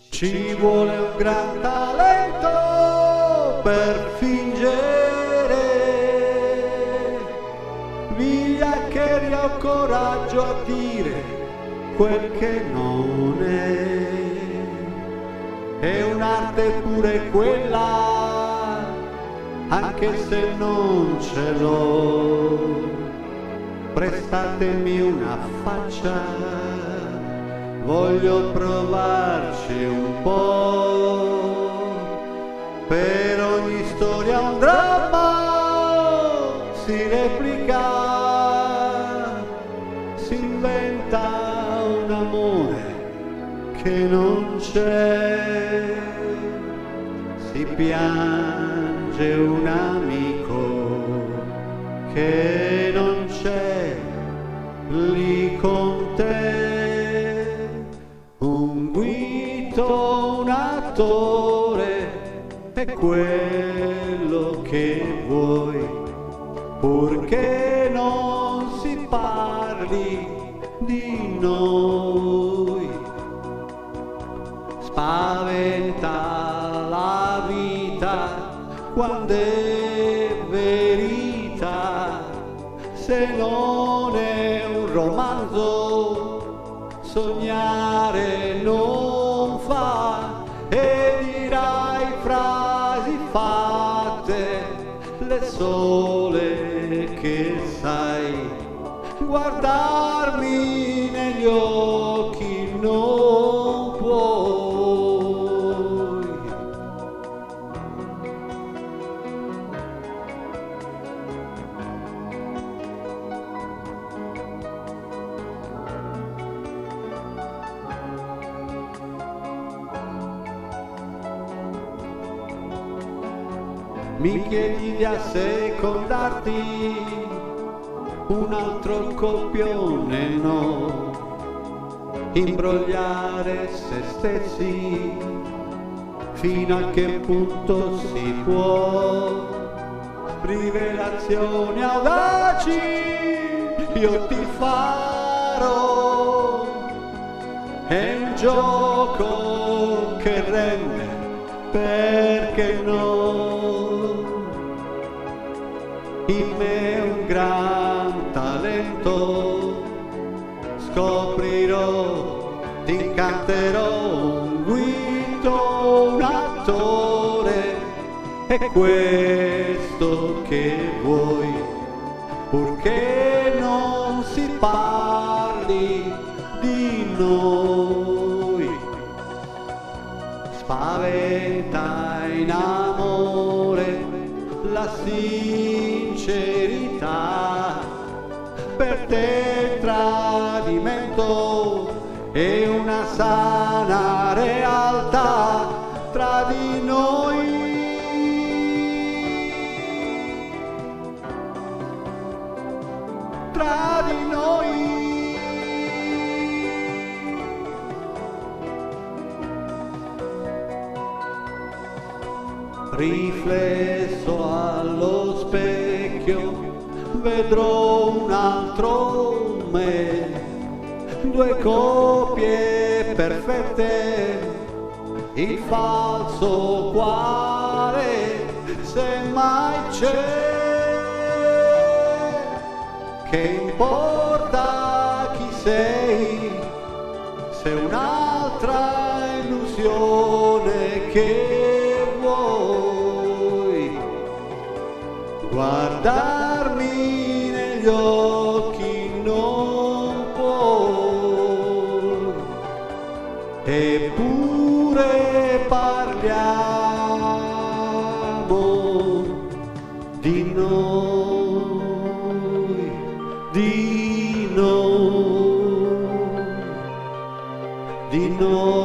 Ci vuole un gran talento per fingere, via che ho coraggio a dire quel che non è un'arte pure quella, anche se non ce l'ho. Prestatemi una faccia, voglio provarci un po'. Per ogni storia un dramma si replica, si inventa un amore che non c'è, si piange un amico che non c'è lì con te. Un guito, un attore è quello che vuoi, purché non si parli di noi. Spaventa la vita quando è verità, se non è un romanzo sognare non fa, e dirai frasi fatte le sole che sai, guardarmi negli occhi non puoi. Mi chiedi di assecondarti, un altro copione no, imbrogliare se stessi, fino a che punto si può. Rivelazioni audaci io ti farò, è un gioco che rende, perché no? In me un gran talento scoprirò, ti incanterò, un guito, un attore è questo che vuoi, purché non si parli di noi. Spaventa in amore la sincerità, per te il tradimento è una sana realtà tra di noi. Tra di noi. Riflesso allo specchio vedrò un altro me, due copie perfette, il falso quale se mai c'è. Che importa chi sei, se un'altra illusione che vuoi, guardarmi negli occhi non puoi, eppure parliamo di noi, di noi, di noi.